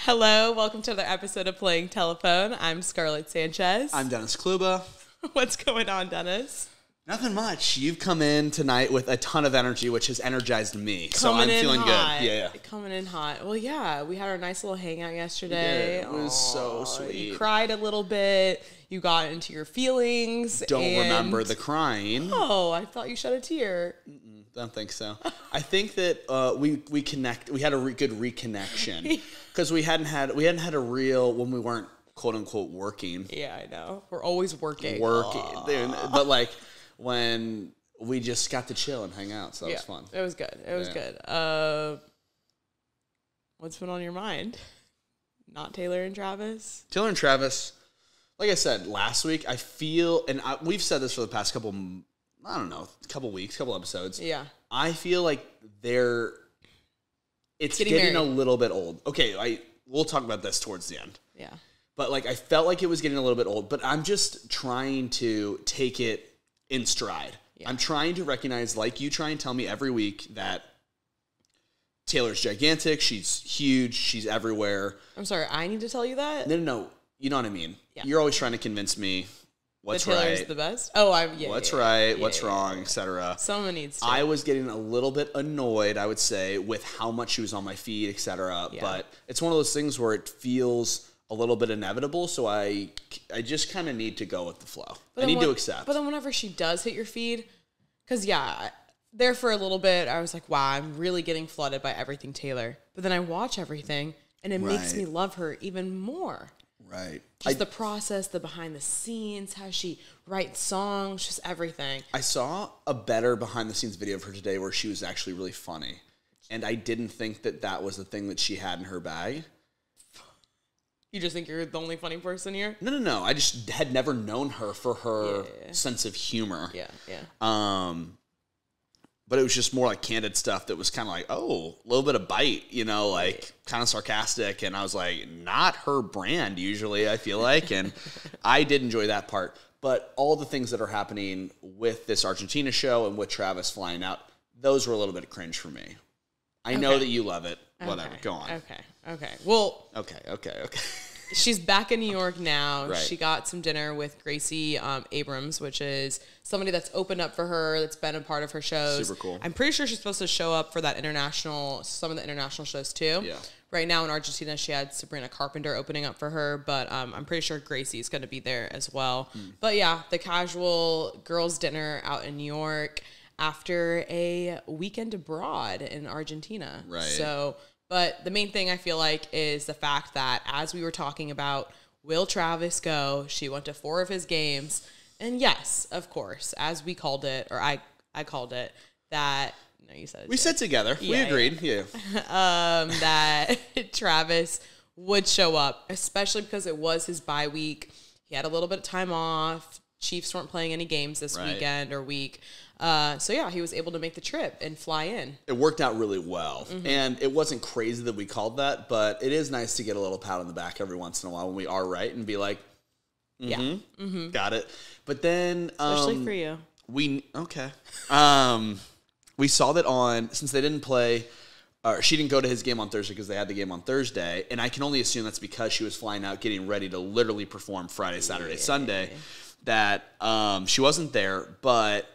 Hello, welcome to another episode of Playing Telephone. I'm Scarlett Sanchez. I'm Dennis Kluba. What's going on, Dennis? Nothing much. You've come in tonight with a ton of energy, which has energized me. So I'm feeling hot. good. Yeah. Coming in hot. Well, yeah, we had our nice little hangout yesterday. It was so sweet. You cried a little bit. You got into your feelings. Don't remember the crying. Oh, I thought you shed a tear. Don't think so. I think that we connect. We had a good reconnection because we hadn't had a real when we weren't quote unquote working. Yeah, I know. We're always working. But like when we just got to chill and hang out, so that was fun. It was good. It was good. What's been on your mind? Not Taylor and Travis. Taylor and Travis. Like I said last week, I feel, and we've said this for the past couple weeks, couple episodes. Yeah. I feel like it's getting a little bit old. Okay, we'll talk about this towards the end. Yeah. But like I felt like it was getting a little bit old, but I'm just trying to take it in stride. Yeah. I'm trying to recognize, like you try and tell me every week, that Taylor's gigantic, she's huge, she's everywhere. I'm sorry, I need to tell you that? No. You know what I mean? Yeah. You're always trying to convince me what's right. Taylor's the best? Oh, what's right, what's wrong, etc. Someone needs to. I was getting a little bit annoyed, I would say, with how much she was on my feed, etc. Yeah. But it's one of those things where it feels a little bit inevitable, so I just kind of need to go with the flow. I need to accept. But then whenever she does hit your feed, because there for a little bit, I was like, wow, I'm really getting flooded by everything Taylor. But then I watch everything, and it makes me love her even more. Right. Just the process, the behind the scenes, how she writes songs, just everything. I saw a better behind the scenes video of her today where she was actually really funny. And I didn't think that was the thing that she had in her bag. You just think you're the only funny person here? No. I just had never known her for her sense of humor. Yeah. But it was just more like candid stuff that was kind of like, oh, a little bit of bite, like kind of sarcastic. And I was like, not her brand usually, I feel like. And I did enjoy that part. But all the things that are happening with this Argentina show and with Travis flying out, those were a little bit of cringe for me. I know that you love it. Whatever. Go on. Okay. Well. Okay. She's back in New York now. Right. She got some dinner with Gracie Abrams, which is somebody that's opened up for her, that's been a part of her shows. Super cool. I'm pretty sure she's supposed to show up for some of the international shows too. Yeah. Right now in Argentina, she had Sabrina Carpenter opening up for her, but I'm pretty sure Gracie's going to be there as well. But yeah, the casual girls' dinner out in New York after a weekend abroad in Argentina. Right. So... But the main thing I feel like is the fact that as we were talking about, will Travis go? She went to 4 of his games. And yes, of course, as we called it, or I called it, that, no, you said it. We said together. We agreed. Yeah. That Travis would show up, especially because it was his bye week. He had a little bit of time off. Chiefs weren't playing any games this weekend or week. So yeah, he was able to make the trip and fly in. It worked out really well. And it wasn't crazy that we called that, but it is nice to get a little pat on the back every once in a while when we are right and be like, got it. But then... especially for you. We saw that since they didn't play... she didn't go to his game on Thursday because they had the game on Thursday, and I can only assume that's because she was flying out, getting ready to literally perform Friday, Saturday, Sunday, that she wasn't there, but...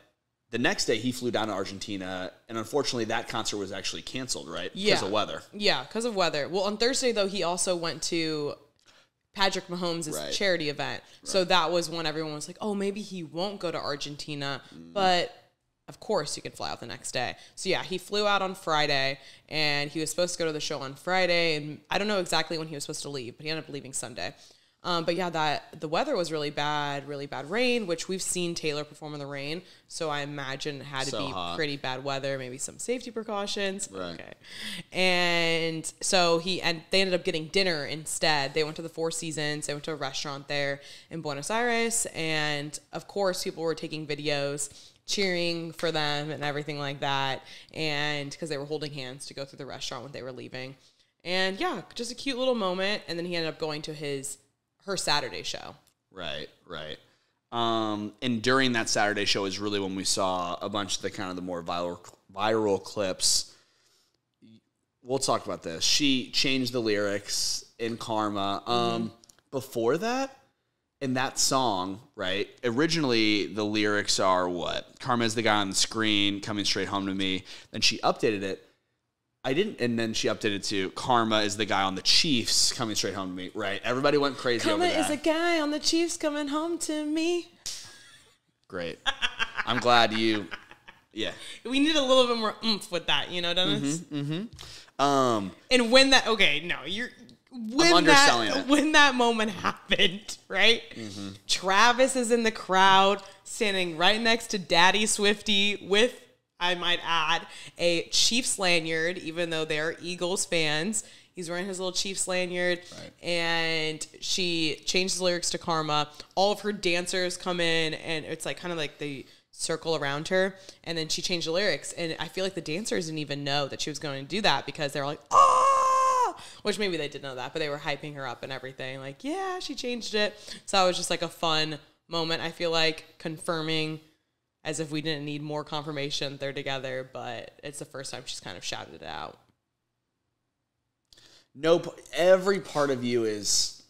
The next day, he flew down to Argentina, and unfortunately, that concert was actually canceled, right? Because of weather. Yeah, because of weather. Well, on Thursday, though, he also went to Patrick Mahomes' charity event. Right. So that was when everyone was like, oh, maybe he won't go to Argentina. But, of course, you could fly out the next day. So, yeah, he flew out on Friday, and he was supposed to go to the show on Friday. And I don't know exactly when he was supposed to leave, but he ended up leaving Sunday. But yeah, the weather was really bad rain, which we've seen Taylor perform in the rain. So I imagine it had to be pretty bad weather, maybe some safety precautions. Right. Okay. And so they ended up getting dinner instead. They went to the Four Seasons. They went to a restaurant there in Buenos Aires. And of course, people were taking videos, cheering for them and everything like that. And because they were holding hands to go through the restaurant when they were leaving. And yeah, just a cute little moment. And then he ended up going to her Saturday show. Right. And during that Saturday show is really when we saw a bunch of the more viral clips we'll talk about this. She changed the lyrics in Karma. Before that, in that song, right? Originally, the lyrics are what? Karma is the guy on the screen coming straight home to me. Then she updated it. And then she updated to Karma is the guy on the Chiefs coming straight home to me, right? Everybody went crazy over that. Karma is a guy on the Chiefs coming home to me. Great. I'm glad you, We need a little bit more oomph with that, you know, Dennis? And when that, when that moment happened, right? Travis is in the crowd, standing right next to Daddy Swifty with, I might add, a Chiefs lanyard, even though they're Eagles fans. He's wearing his little Chiefs lanyard, and she changed the lyrics to Karma. All of her dancers come in, and it's like kind of like the circle around her, and then she changed the lyrics. And I feel like the dancers didn't even know that she was going to do that because they were like, "Ah!" Which maybe they did know that, but they were hyping her up and everything. Like, yeah, she changed it. So that was just like a fun moment. I feel like confirming, as if we didn't need more confirmation they're together, but it's the first time she's kind of shouted it out. Nope. Every part of you is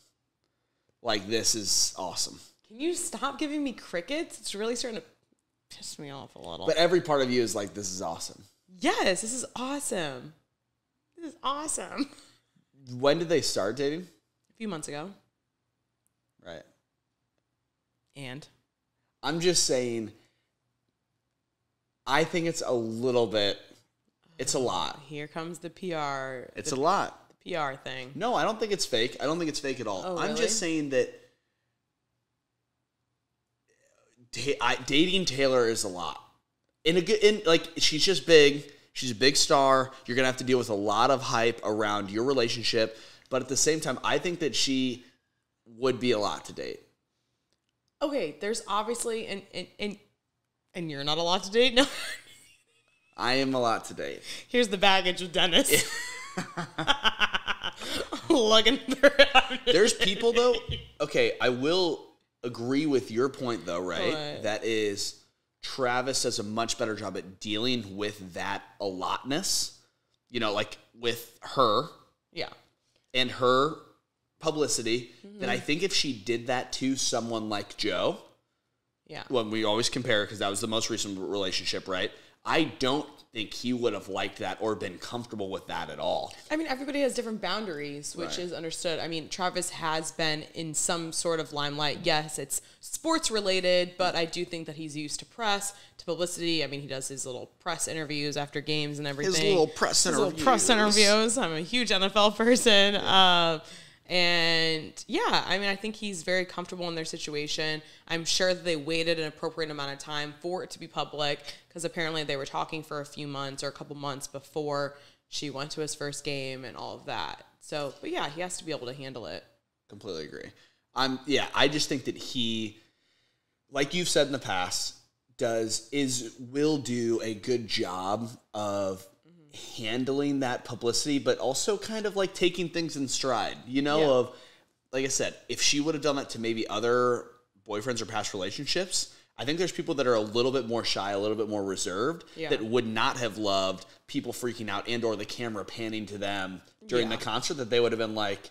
like, this is awesome. Can you stop giving me crickets? It's really starting to piss me off a little. But every part of you is like, this is awesome. Yes, this is awesome. This is awesome. When did they start dating? A few months ago. Right. And? I'm just saying, I think it's a little bit, it's a lot. Here comes the PR. It's a lot. The PR thing. No, I don't think it's fake. I don't think it's fake at all. Oh, really? I'm just saying that dating Taylor is a lot. Like, she's just big. She's a big star. You're going to have to deal with a lot of hype around your relationship. But at the same time, I think that she would be a lot to date. Okay, there's obviously, and you're not a lot to date? No. I am a lot to date. Here's the baggage with Dennis. Looking through it. There's people, though. Okay, I will agree with your point, though, right? What? That is, Travis does a much better job at dealing with that a lotness. You know, like with her. Yeah. And her publicity. That I think if she did that to someone like Joe. Yeah. When we always compare, because that was the most recent relationship, right? I don't think he would have liked that or been comfortable with that at all. I mean, everybody has different boundaries, which is understood. I mean, Travis has been in some sort of limelight. Yes, it's sports related, but I do think that he's used to press, to publicity. I mean, he does his little press interviews after games and everything. His little press interviews. I'm a huge NFL person. Yeah. And yeah, I mean, I think he's very comfortable in their situation. I'm sure that they waited an appropriate amount of time for it to be public, because apparently they were talking for a few months or a couple months before she went to his first game and all of that. So, but yeah, he has to be able to handle it. Completely agree. I just think that he, like you've said in the past, will do a good job of handling that publicity, but also kind of like taking things in stride, of, like I said, if she would have done that to maybe other boyfriends or past relationships, I think there's people that are a little bit more shy, a little bit more reserved, that would not have loved people freaking out and or the camera panning to them during the concert, that they would have been like,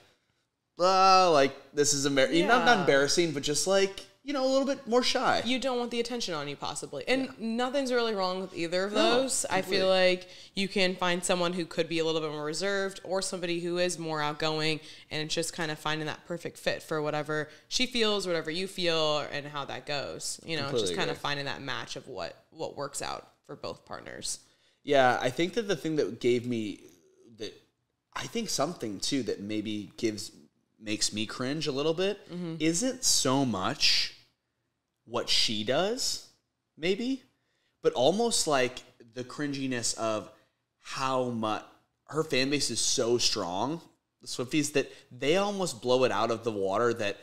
this is embarrassing. Not embarrassing, but just like, a little bit more shy. You don't want the attention on you, possibly. And nothing's really wrong with either of those. I feel like you can find someone who could be a little bit more reserved or somebody who is more outgoing, and it's just kind of finding that perfect fit for whatever she feels, whatever you feel, and how that goes. Just kind of finding that match of what works out for both partners. Yeah, I think that the thing that gave me that, I think something too that maybe makes me cringe a little bit isn't so much what she does, maybe, but almost like the cringiness of how much her fan base is so strong, the Swifties, that they almost blow it out of the water. That,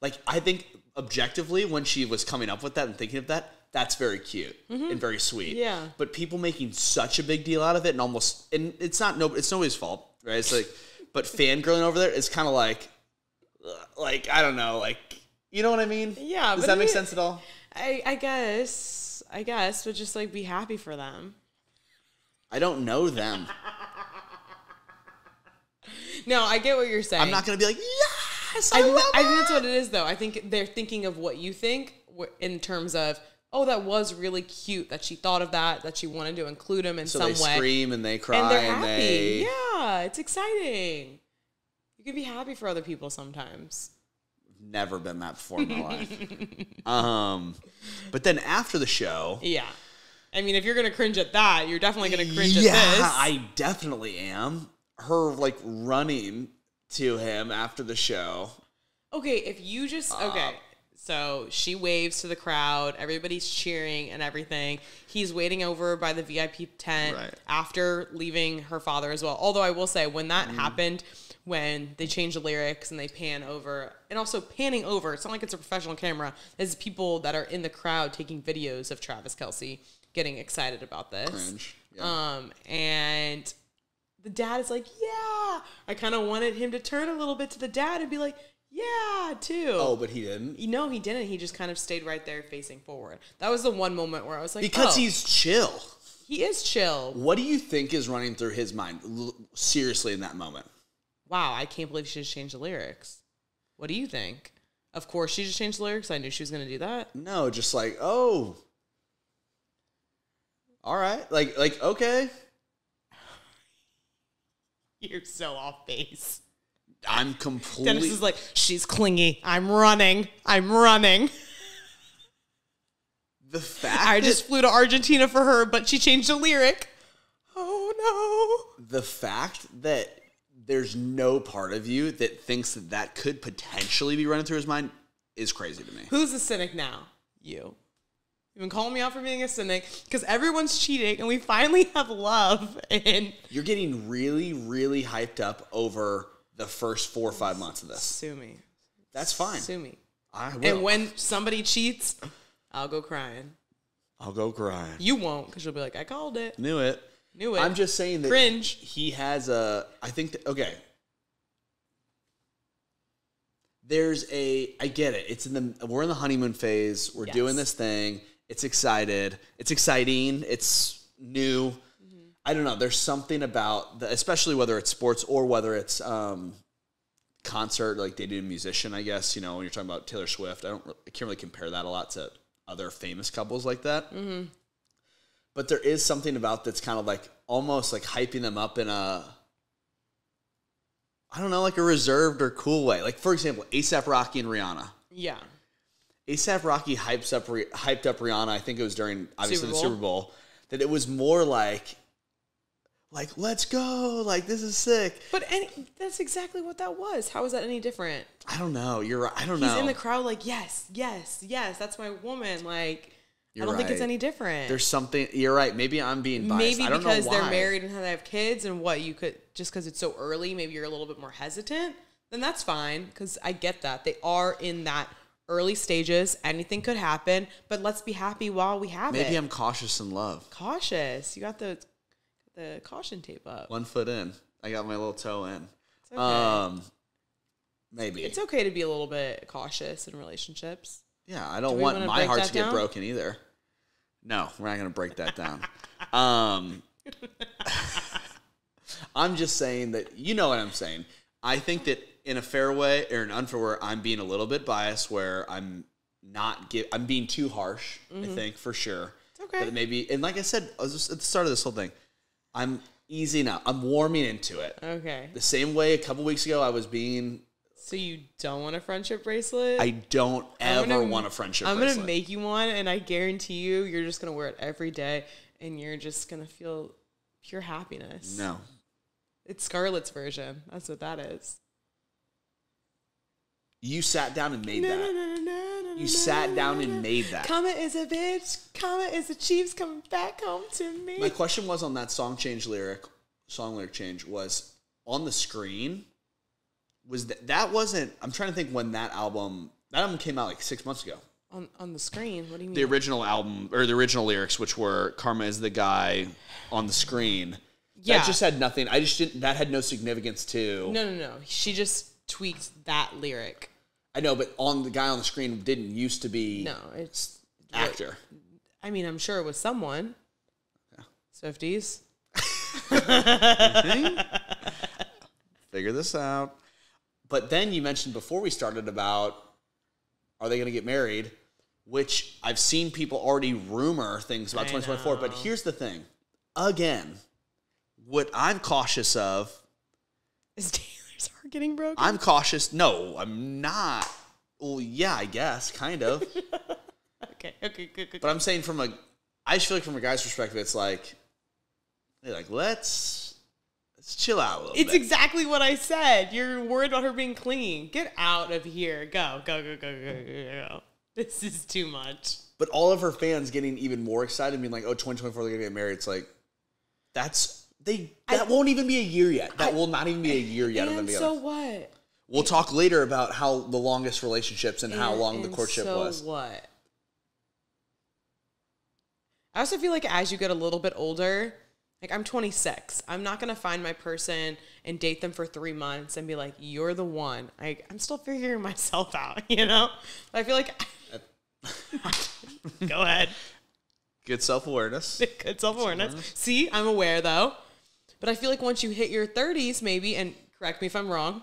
like, I think objectively when she was coming up with that and thinking of that, that's very cute and very sweet. Yeah. But people making such a big deal out of it, and it's nobody's fault, right? It's like, but fangirling over there is kind of like, I don't know, like, you know what I mean? Yeah. Does that make sense at all? I guess, but just like be happy for them. I don't know them. No, I get what you're saying. I'm not going to be like, yes, I love I think that's what it is, though. I think they're thinking of what you think in terms of, oh, that was really cute that she thought of that she wanted to include him in some way. So they scream and they cry and they're happy. Yeah, it's exciting. You can be happy for other people sometimes. Never been that before in my life. But then after the show... Yeah. I mean, if you're going to cringe at that, you're definitely going to cringe at this. Yeah, I definitely am. Her, like, running to him after the show. Okay, if you just... Okay, so she waves to the crowd. Everybody's cheering and everything. He's waiting over by the VIP tent after leaving her father as well. Although I will say, when that happened, when they changed the lyrics and they pan over, and also panning over, it's not like it's a professional camera. There's people that are in the crowd taking videos of Travis Kelce getting excited about this. Cringe. Yeah. And the dad is like, yeah. I kind of wanted him to turn a little bit to the dad and be like, yeah, too. Oh, but he didn't? No, he didn't. He just kind of stayed right there facing forward. That was the one moment where I was like, because he's chill. He is chill. What do you think is running through his mind, seriously, in that moment? Wow, I can't believe she just changed the lyrics. What do you think? Of course she just changed the lyrics. I knew she was going to do that. No, just like, oh... All right. Like, okay. You're so off base. I'm completely... Dennis is like, she's clingy. I'm running. The fact I just flew to Argentina for her, but she changed the lyric. Oh, no. The fact that there's no part of you that thinks that could potentially be running through his mind is crazy to me. Who's the cynic now? You. You've been calling me out for being a cynic because everyone's cheating and we finally have love. And you're getting really, really hyped up over the first 4 or 5 months of this. Sue me. That's fine. Sue me. I will. And when somebody cheats, I'll go crying. You won't because you'll be like, I called it. Knew it. I'm just saying that cringe. He has a, I think, that, okay. I get it. We're in the honeymoon phase. We're doing this thing. It's exciting. It's new. Mm-hmm. I don't know. There's something about, especially whether it's sports or whether it's concert, like they do a musician, I guess. You know, when you're talking about Taylor Swift, I can't really compare that a lot to other famous couples like that. Mm-hmm. But there is something about that's kind of like almost like hyping them up in a, I don't know, like a reserved or cool way. Like, for example, A$AP Rocky and Rihanna. Yeah. A$AP Rocky hyped up Rihanna. I think it was during, obviously, the Super Bowl. That it was more like, let's go. Like, this is sick. But that's exactly what that was. How is that any different? I don't know. You're right. I don't know. He's in the crowd like, yes. That's my woman. Like, I don't think it's any different. There's something. You're right. Maybe I'm being biased. Maybe I don't know why. because they're married and they have kids and what you could, just because it's so early, maybe you're a little bit more hesitant. Then that's fine because I get that. They are in that early stages. Anything could happen, but let's be happy while we have it. Maybe I'm cautious in love. Cautious. You got the caution tape up. 1 foot in. I got my little toe in. It's okay. Maybe. It's okay to be a little bit cautious in relationships. Yeah, I don't want my heart to get broken either. No, we're not going to break that down. I'm just saying that, you know what I'm saying. I think that in a fair way or an unfair way, I'm being a little bit biased where I'm being too harsh, I think, for sure. It's okay. But maybe, and like I said, I was just at the start of this whole thing, I'm easing up. I'm warming into it. Okay. The same way a couple weeks ago I was being... So you don't want a friendship bracelet? I don't ever want a friendship bracelet. I'm going to make you one, and I guarantee you're just going to wear it every day, and you're just going to feel pure happiness. No. It's Scarlett's version. That's what that is. You sat down and made that. You sat down and made that. Comet is a bitch. Comet is a Chiefs coming back home to me. My question was on that song lyric change was on the screen. Was that wasn't? I'm trying to think when that album came out like 6 months ago. On the screen, what do you mean? The original album or the original lyrics, which were "Karma is the guy" on the screen. Yeah, that just had nothing. I just didn't. That had no significance to. No. She just tweaked that lyric. I know, but the guy on the screen didn't used to be. No, it's actor. I mean, I'm sure it was someone. Yeah. Swifties. Figure this out. But then you mentioned before we started about, are they going to get married? Which I've seen people already rumor things about 2024. But here's the thing. Again, what I'm cautious of. Is Taylor's heart getting broken? I'm cautious. No, I'm not. Well, yeah, I guess. Kind of. Okay, good. But I'm saying I just feel like from a guy's perspective, it's like, let's chill out a little bit. It's exactly what I said. You're worried about her being clean. Get out of here. Go. This is too much. But all of her fans getting even more excited, being like, oh, 2024, they're going to get married. It's like, that won't even be a year yet. That will not even be a year yet. And so what? We'll talk later about how the longest relationships and how long the courtship was. So what? I also feel like as you get a little bit older, like I'm 26. I'm not going to find my person and date them for 3 months and be like, you're the one. I'm still figuring myself out, you know? I feel like... Go ahead. Good self-awareness. Good self-awareness. See, I'm aware though. But I feel like once you hit your 30s maybe, and correct me if I'm wrong,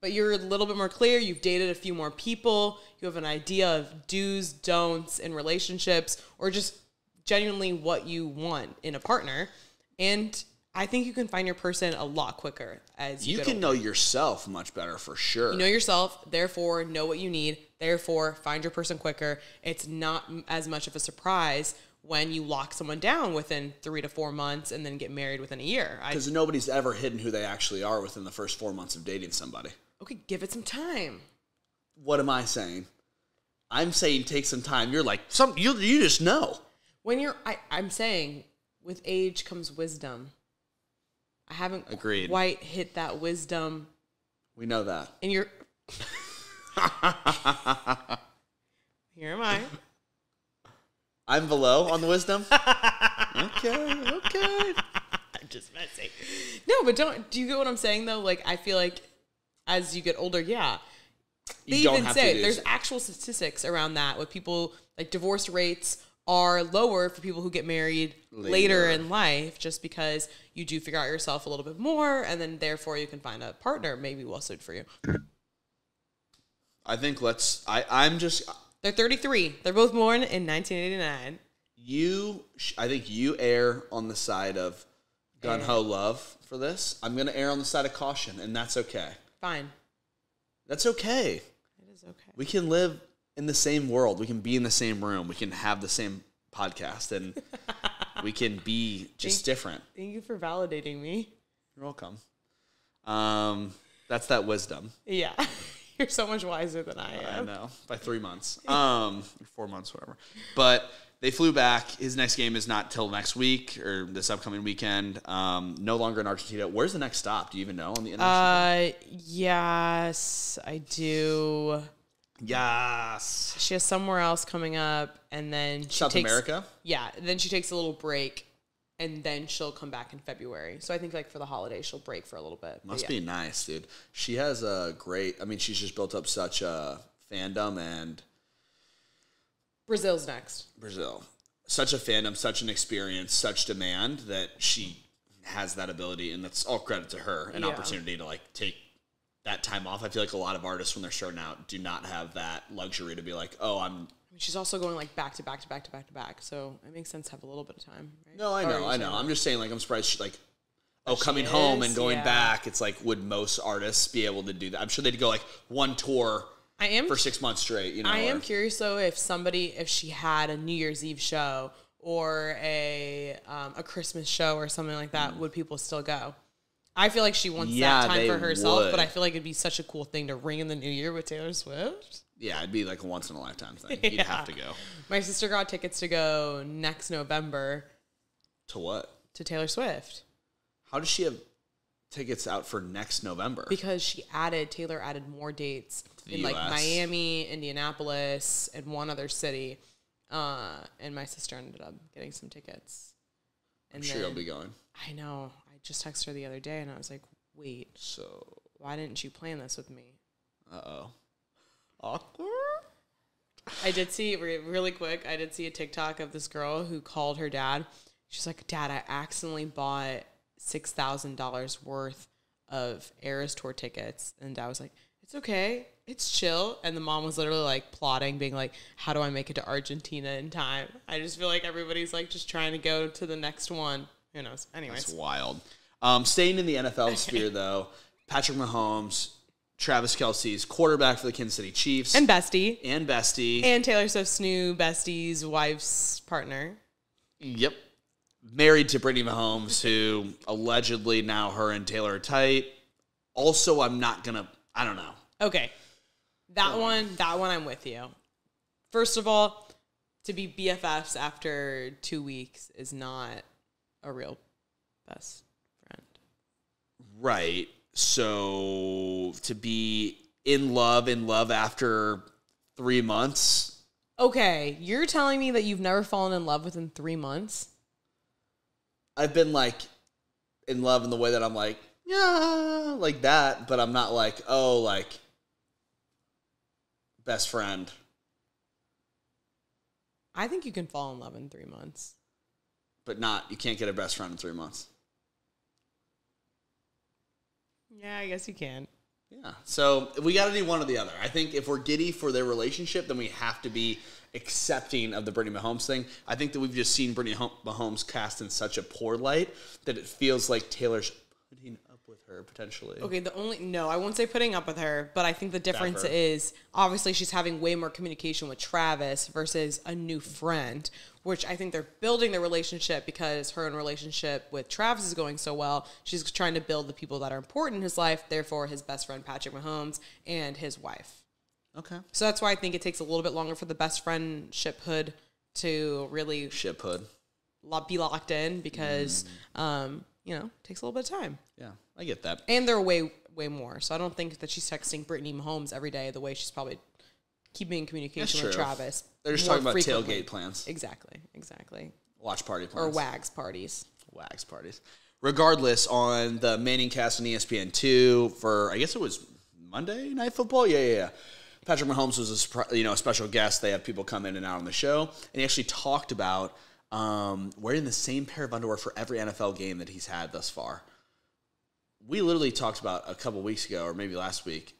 but you're a little bit more clear. You've dated a few more people. You have an idea of do's, don'ts in relationships, or just genuinely what you want in a partner. And I think you can find your person a lot quicker as you can know yourself much better for sure. You know yourself, therefore know what you need, therefore find your person quicker. It's not as much of a surprise when you lock someone down within 3 to 4 months and then get married within a year. Because nobody's ever hidden who they actually are within the first 4 months of dating somebody. Okay, give it some time. What am I saying? I'm saying take some time. You're like, you just know. When I'm saying with age comes wisdom. I haven't quite hit that wisdom. We know that. And you're... Here am I. I'm below on the wisdom? Okay. I'm just messing. No, but do you get what I'm saying, though? Like, I feel like as you get older, yeah. They even say there's actual statistics around that with people, like divorce rates are lower for people who get married later in life, just because you do figure out yourself a little bit more, and then therefore you can find a partner maybe well suited for you. I think they're 33. They're both born in 1989. I think you err on the side of gun-ho love for this. I'm going to err on the side of caution, and that's okay. Fine. That's okay. It is okay. We can live in the same world. We can be in the same room. We can have the same podcast, and we can be just different. Thank you for validating me. You're welcome. That's that wisdom. Yeah. You're so much wiser than I am. I know. By 3 months. 4 months, whatever. But they flew back. His next game is not till next week or this upcoming weekend. No longer in Argentina. Where's the next stop? Do you even know on the international? Yes, I do. Yes. She has somewhere else coming up, and then South America? Yeah, then she takes a little break, and then she'll come back in February. So I think like for the holidays, she'll break for a little bit. Must be nice, dude. She has she's just built up such a fandom, and Brazil's next. Brazil. Such a fandom, such an experience, such demand that she has that ability, and that's all credit to her, an opportunity to like take that time off. I feel like a lot of artists when they're starting out do not have that luxury to be like, she's also going like back to back to back to back to back. So it makes sense to have a little bit of time. Right? No, I know. I'm just saying, like, I'm surprised she, like, coming home and going back. It's like, would most artists be able to do that? I'm sure they'd go like one tour for 6 months straight. You know, I am curious though if she had a New Year's Eve show or a Christmas show or something like that, would people still go? I feel like she wants that time for herself, but I feel like it'd be such a cool thing to ring in the new year with Taylor Swift. Yeah, it'd be like a once-in-a-lifetime thing. You'd have to go. My sister got tickets to go next November. To what? To Taylor Swift. How does she have tickets out for next November? Because Taylor added more dates in like Miami, Indianapolis, and one other city. And my sister ended up getting some tickets. I'm sure you'll be going. I know. I just texted her the other day, and I was like, wait. So why didn't you plan this with me? Uh-oh. Awkward? I did see, really quick, I did see a TikTok of this girl who called her dad. She's like, Dad, I accidentally bought $6,000 worth of Eras Tour tickets. And Dad was like, it's okay. It's chill. And the mom was literally like plotting, being like, how do I make it to Argentina in time? I just feel like everybody's like just trying to go to the next one. Who knows? Anyways. That's wild. Staying in the NFL sphere, though, Patrick Mahomes, Travis Kelce's quarterback for the Kansas City Chiefs. And bestie. And Taylor Swift's new bestie's wife's partner. Yep. Married to Brittany Mahomes, who allegedly now her and Taylor are tight. Also, I don't know. Okay. That one I'm with you. First of all, to be BFFs after 2 weeks is not a real best friend. Right. So to be in love after 3 months. Okay. You're telling me that you've never fallen in love within 3 months? I've been like in love in the way that I'm like, yeah, like that, but I'm not like, oh, like best friend. I think you can fall in love in 3 months. But you can't get a best friend in 3 months. Yeah, I guess you can. Yeah. So we got to do one or the other. I think if we're giddy for their relationship, then we have to be accepting of the Brittany Mahomes thing. I think that we've just seen Brittany Mahomes cast in such a poor light that it feels like Taylor's putting up with her potentially. Okay, I won't say putting up with her, but I think the difference is obviously she's having way more communication with Travis versus a new friend, which I think they're building their relationship because her relationship with Travis is going so well. She's trying to build the people that are important in his life, therefore his best friend Patrick Mahomes and his wife. Okay. So that's why I think it takes a little bit longer for the best friendship hood to really be locked in because takes a little bit of time. Yeah, I get that. And they're way more. So I don't think that she's texting Brittany Mahomes every day the way she's probably keeping in communication with Travis. They're just talking about tailgate plans. Exactly. Watch party plans. Or WAGs parties. Regardless, on the Manning cast on ESPN2 for, I guess it was Monday Night Football? Yeah. Patrick Mahomes was a special guest. They have people come in and out on the show. And he actually talked about wearing the same pair of underwear for every NFL game that he's had thus far. We literally talked about a couple weeks ago, or maybe last week,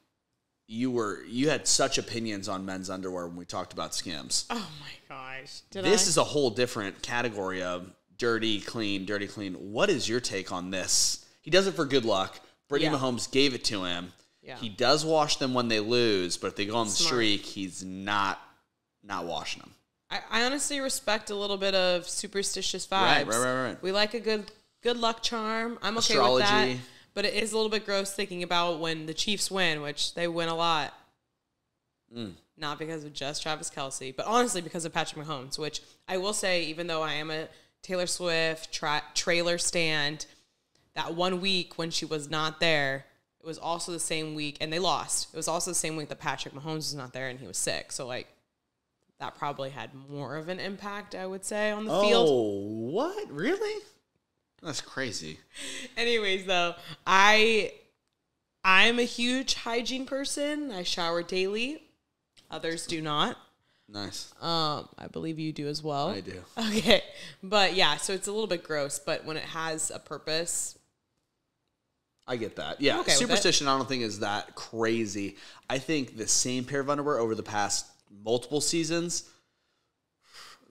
you had such opinions on men's underwear when we talked about Skims. Oh my gosh. This is a whole different category of dirty, clean. What is your take on this? He does it for good luck. Brittany Mahomes gave it to him. Yeah. He does wash them when they lose, but if they go on the streak, he's not washing them. I honestly respect a little bit of superstitious vibes. Right. We like a good luck charm. I'm okay with that. But it is a little bit gross thinking about when the Chiefs win, which they win a lot. Not because of just Travis Kelce, but honestly because of Patrick Mahomes, which I will say, even though I am a Taylor Swift trailer stand, that 1 week when she was not there, it was also the same week, and they lost. It was also the same week that Patrick Mahomes was not there and he was sick. So, that probably had more of an impact, I would say, on the field. Oh, what? Really? That's crazy. Anyways, though, I'm a huge hygiene person. I shower daily. Others do not. Nice. I believe you do as well. I do. Okay. But yeah, so it's a little bit gross, but when it has a purpose, I get that. Yeah. Okay, superstition I don't think is that crazy. I think the same pair of underwear over the past multiple seasons,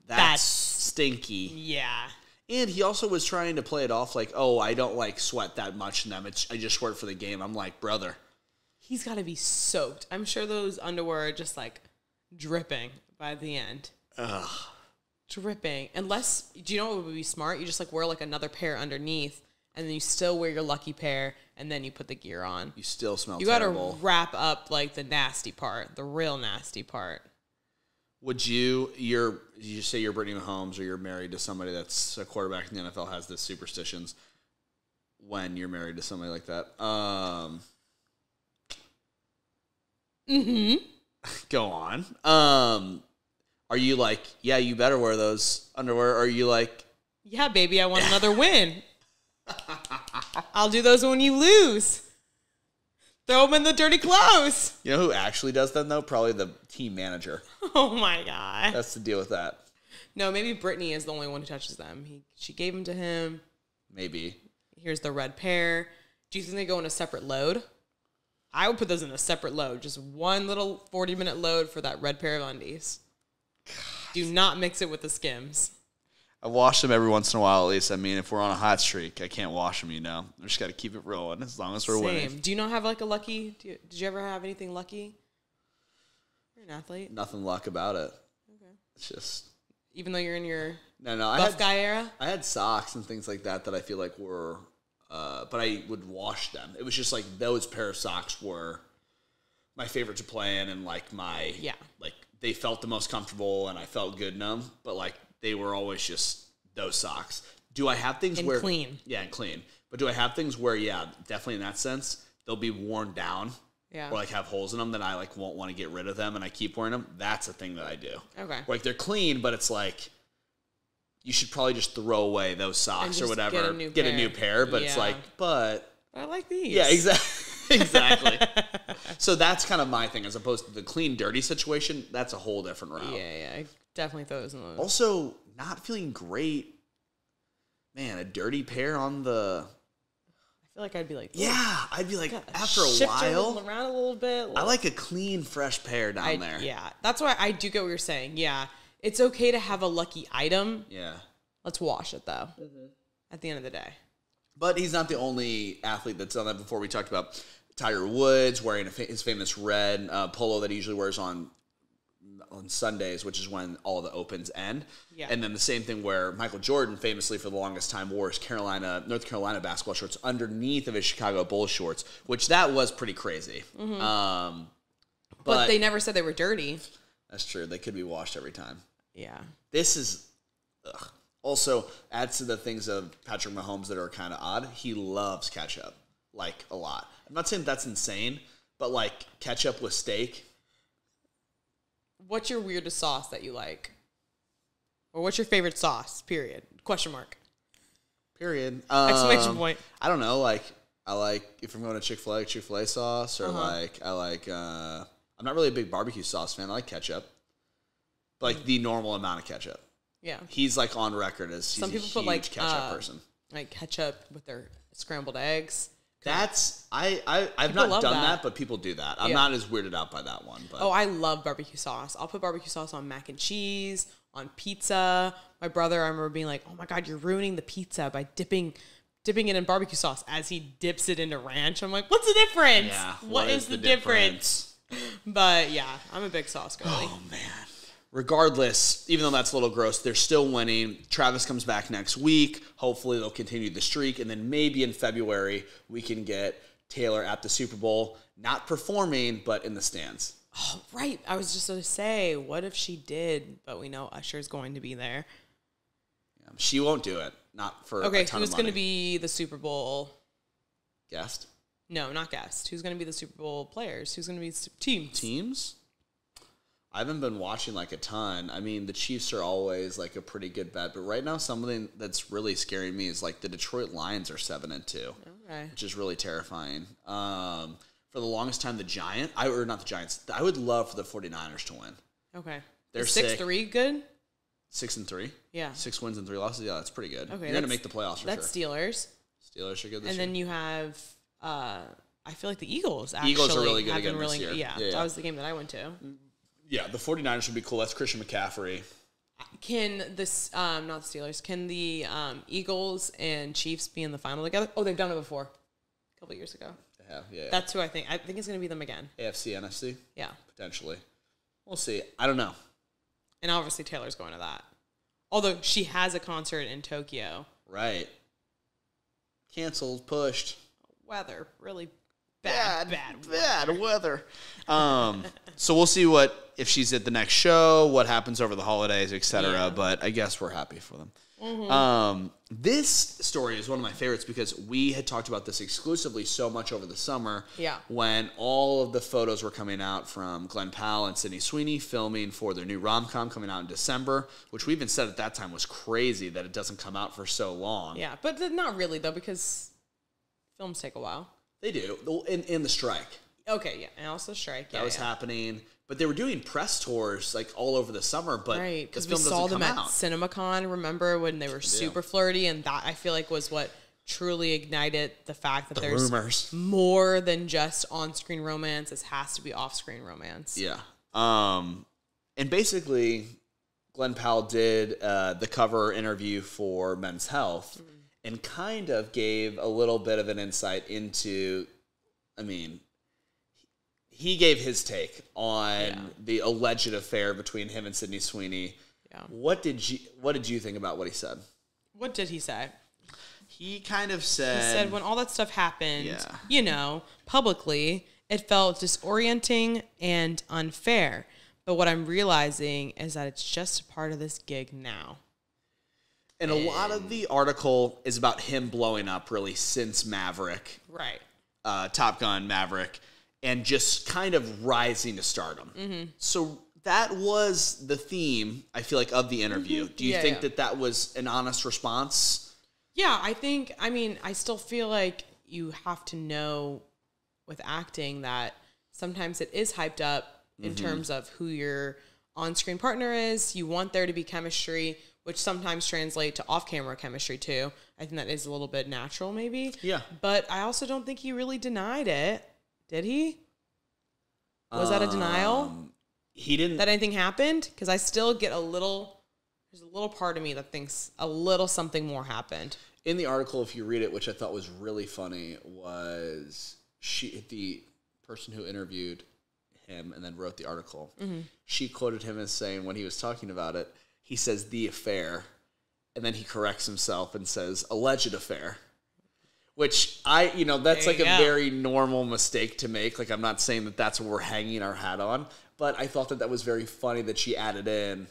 that's stinky. Yeah. And he also was trying to play it off like, oh, I don't sweat that much in them. I just wear it for the game. I'm like, brother. He's got to be soaked. I'm sure those underwear are just dripping by the end. Ugh. Dripping. Unless, do you know what would be smart? You just wear another pair underneath, and then you still wear your lucky pair, and then you put the gear on. You still smell terrible. You got to wrap up the nasty part, the real nasty part. Would you say you're Brittany Mahomes or you're married to somebody that's a quarterback in the NFL has this superstitions when you're married to somebody like that? Go on. Are you yeah, you better wear those underwear? Or are you yeah, baby, I want another win. I'll do those when you lose. Throw them in the dirty clothes. You know who actually does them, though? Probably the team manager. Oh, my God. That's the deal with that. No, maybe Brittany is the only one who touches them. She gave them to him. Maybe. Here's the red pair. Do you think they go in a separate load? I would put those in a separate load. Just one little 40-minute load for that red pair of undies. God. Do not mix it with the Skims. I wash them every once in a while, at least. I mean, if we're on a hot streak, I can't wash them, We just got to keep it rolling as long as we're winning. Do you not have like a lucky? Did you ever have anything lucky? You're an athlete. Nothing luck about it. Okay. It's just. Even though you're in your buff guy era? I had socks and things like that I feel like were, but I would wash them. It was just like those pair of socks were my favorite to play in and like like they felt the most comfortable and I felt good in them, but like they were always just those socks. Do I have things where clean? Yeah, and clean. But do I have things where definitely in that sense they'll be worn down, or like have holes in them that I like won't want to get rid of them and I keep wearing them? That's a thing that I do. Okay. Like they're clean, but it's like you should probably just throw away those socks or whatever. Get a new pair, but it's like, but I like these. Yeah, exactly. So that's kind of my thing, as opposed to the clean, dirty situation. That's a whole different route. Yeah. I definitely throw those in those. Also, not feeling great. Man, a dirty pair on the. I feel like I'd be like. Yeah, I'd be like after a while. Around a little bit. I like a clean, fresh pair down there. Yeah, that's why I do get what you're saying. Yeah, it's okay to have a lucky item. Yeah. Let's wash it though. Mm-hmm. At the end of the day. But he's not the only athlete that's done that before. We talked about Tiger Woods wearing his famous red polo that he usually wears on Sundays, which is when all the opens end. Yeah. And then the same thing where Michael Jordan famously for the longest time wore his North Carolina basketball shorts underneath of his Chicago Bulls shorts, which that was pretty crazy. Mm-hmm. But they never said they were dirty. That's true. They could be washed every time. Yeah. This is... Ugh. Also, adds to the things of Patrick Mahomes that are kind of odd. He loves ketchup, like, a lot. I'm not saying that's insane, but, like, ketchup with steak. What's your weirdest sauce that you like? Or what's your favorite sauce, period? Question mark. Period. Exclamation point. I don't know, like, I like, if I'm going to Chick-fil-A sauce, or, I'm not really a big barbecue sauce fan. I like ketchup. Like, the normal amount of ketchup. Yeah. He's like on record as he's some people a huge put like ketchup person. Like ketchup with their scrambled eggs. That's I've not done that, but people do that. I'm not as weirded out by that one. But. Oh, I love barbecue sauce. I'll put barbecue sauce on mac and cheese, on pizza. My brother, I remember being like, "Oh my God, you're ruining the pizza by dipping it in barbecue sauce." As he dips it into ranch, I'm like, "What's the difference? Yeah, what is the difference?" But yeah, I'm a big sauce girly. Oh man. Regardless, even though that's a little gross, they're still winning. Travis comes back next week. Hopefully, they'll continue the streak. And then maybe in February, we can get Taylor at the Super Bowl, not performing, but in the stands. Oh, right. I was just going to say, what if she did, but we know Usher's going to be there? Yeah, she won't do it. Not for a ton of money. Who's going to be the Super Bowl? Guest? No, not guest. Who's going to be the Super Bowl players? Who's going to be teams? Teams? I haven't been watching like a ton. I mean, the Chiefs are always like a pretty good bet, but right now something that's really scaring me is like the Detroit Lions are 7-2, which is really terrifying. For the longest time, I would love for the 49ers to win. Okay, they're 6-3 good. 6-3. Yeah, 6 wins and 3 losses. Yeah, that's pretty good. Okay, you're gonna make the playoffs for that's sure. Steelers. Steelers are good this year. And then you have. I feel like the Eagles. Actually, Eagles are really good again this year. Yeah, that was the game that I went to. Yeah, the 49ers would be cool. That's Christian McCaffrey. Can this, not the Steelers, can the Eagles and Chiefs be in the final together? Oh, they've done it before. A couple years ago. They have, yeah. That's who I think. I think it's going to be them again. AFC, NFC? Yeah. Potentially. We'll see. I don't know. And obviously Taylor's going to that. Although she has a concert in Tokyo. Right. Canceled, pushed. Weather, really bad weather. So we'll see if she's at the next show, what happens over the holidays, etc. Yeah. But I guess we're happy for them. Mm-hmm. This story is one of my favorites because we had talked about this exclusively so much over the summer. Yeah. When all of the photos were coming out from Glen Powell and Sydney Sweeney filming for their new rom-com coming out in December, which we even said at that time was crazy that it doesn't come out for so long. Yeah, but not really though because films take a while. They do. In the strike. Okay, yeah. And also strike. Yeah, that was happening. But they were doing press tours like all over the summer. But right, because we saw them at CinemaCon. Remember when they were super flirty? And that I feel like was what truly ignited the fact that there's rumors. more than just on-screen romance. This has to be off-screen romance. Yeah. And basically, Glen Powell did the cover interview for Men's Health and kind of gave a little bit of an insight into, he gave his take on the alleged affair between him and Sydney Sweeney. Yeah. What did you think about what he said? What did he say? He kind of said... when all that stuff happened, publicly, it felt disorienting and unfair. But what I'm realizing is that it's just a part of this gig now. And a lot of the article is about him blowing up really since Maverick. Right. Top Gun, Maverick, and just kind of rising to stardom. Mm-hmm. So that was the theme, I feel like, of the interview. Mm-hmm. Do you think that was an honest response? Yeah, I still feel like you have to know with acting that sometimes it is hyped up in terms of who your on-screen partner is. You want there to be chemistry, which sometimes translate to off-camera chemistry too. I think that is a little bit natural maybe. Yeah. But I also don't think he really denied it. Did he? Was that a denial? He didn't. That anything happened? Because I still get there's a little part of me that thinks a little something more happened. In the article, if you read it, which I thought was really funny, was the person who interviewed him and then wrote the article. Mm-hmm. She quoted him as saying, when he was talking about it, he says the affair, and then he corrects himself and says alleged affair, which that's like a very normal mistake to make. Like, I'm not saying that that's what we're hanging our hat on, but I thought that was very funny that she added in,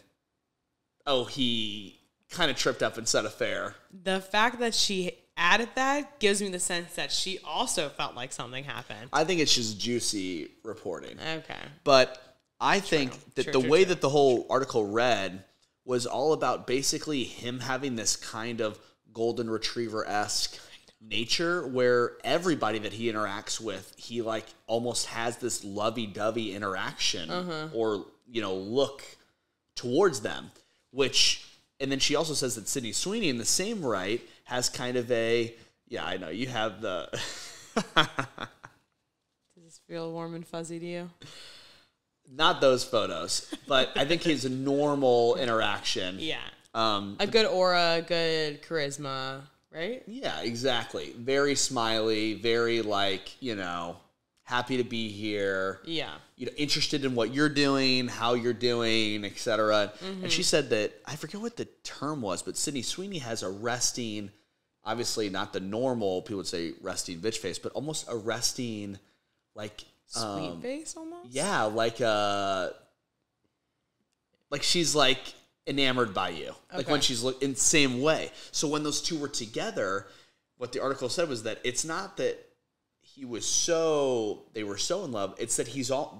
he kind of tripped up and said affair. The fact that she added that gives me the sense that she also felt like something happened. I think it's just juicy reporting. Okay. But I think that the way that the whole article read was all about basically him having this kind of golden retriever-esque nature where everybody that he interacts with, he like almost has this lovey-dovey interaction or, look towards them, and then she also says that Sydney Sweeney in the same right has kind of I know, you have the... Does this feel warm and fuzzy to you? Not those photos, but I think his normal interaction. Yeah. A good aura, good charisma, right? Yeah, exactly. Very smiley, very happy to be here. Yeah. Interested in what you're doing, how you're doing, etc. Mm-hmm. And she said that, I forget what the term was, but Sydney Sweeney has a resting, obviously not the normal, people would say resting bitch face, but almost a resting, like... sweet face almost? Yeah, like she's like enamored by you. Okay. Like when she's in the same way. So when those two were together, what the article said was that it's not that they were so in love, it's that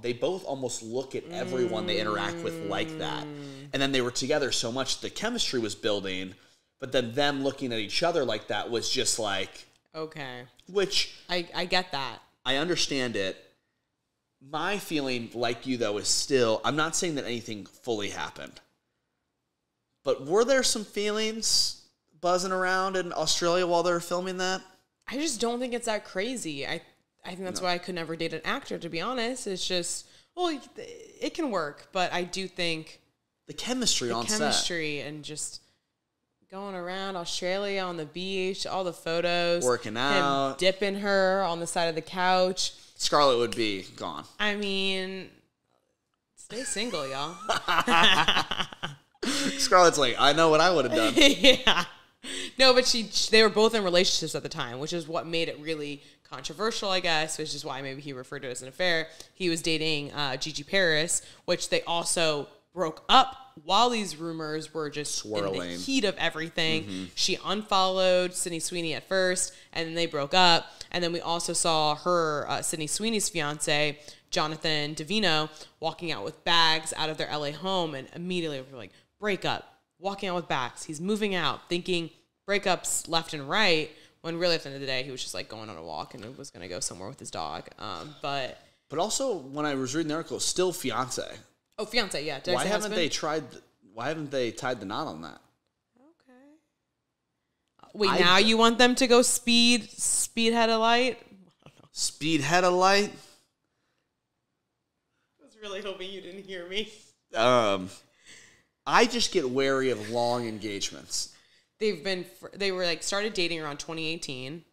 they both almost look at everyone they interact with like that. And then they were together so much the chemistry was building, but then them looking at each other like that was just like... Okay. Which... I get that. I understand it. My feeling, like you, though, is still... I'm not saying that anything fully happened. But were there some feelings buzzing around in Australia while they were filming that? I just don't think it's that crazy. I think that's why I could never date an actor, to be honest. It's just... Well, it can work, but I do think... The chemistry on set. And just going around Australia on the beach, all the photos. Working out. Him dipping her on the side of the couch. Scarlett would be gone. I mean, stay single, y'all. Scarlett's like, I know what I would have done. Yeah. No, but they were both in relationships at the time, which is what made it really controversial, I guess, which is why maybe he referred to it as an affair. He was dating Gigi Paris, which they also broke up while these rumors were just swirling in the heat of everything. Mm-hmm. She unfollowed Sydney Sweeney at first, and then they broke up. And then we also saw her, Sydney Sweeney's fiance, Jonathan Davino, walking out with bags out of their LA home, and immediately we were like, break up, walking out with bags. He's moving out, thinking breakups left and right, when really at the end of the day, he was just like going on a walk and was going to go somewhere with his dog. But also, when I was reading the article, still fiance. Oh, fiance, yeah. Why haven't they tied the knot on that? Wait, now you want them to go speed head of light? Speed head of light? I was really hoping you didn't hear me. I just get wary of long engagements. They were like started dating around 2018.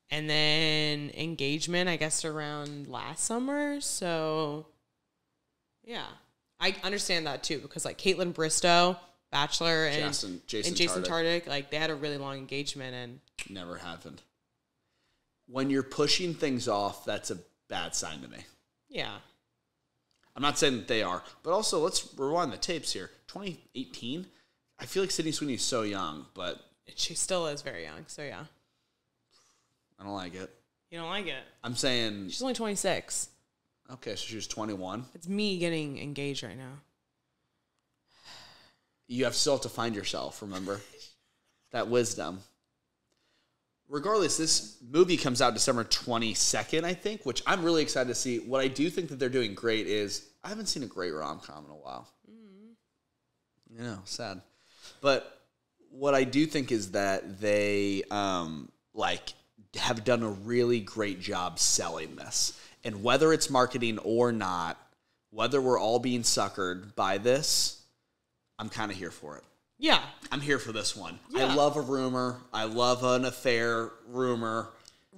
And then engagement, I guess, around last summer. So, yeah. I understand that, too, because, like, Caitlin Bristow, Bachelor, and Jason Tartick, like, they had a really long engagement. And never happened. When you're pushing things off, that's a bad sign to me. Yeah. I'm not saying that they are. But also, let's rewind the tapes here. 2018? I feel like Sydney Sweeney is so young, but... She still is very young, so yeah. I don't like it. You don't like it? I'm saying... She's only 26. Okay, so she was 21. It's me getting engaged right now. You still have to find yourself, remember? That wisdom. Regardless, this movie comes out December 22nd, I think, which I'm really excited to see. What I do think that they're doing great is... I haven't seen a great rom-com in a while. Mm-hmm. You know, sad. But what I do think is that they, have done a really great job selling this. And whether it's marketing or not, whether we're all being suckered by this, I'm kind of here for it. Yeah. I'm here for this one. Yeah. I love a rumor. I love an affair rumor.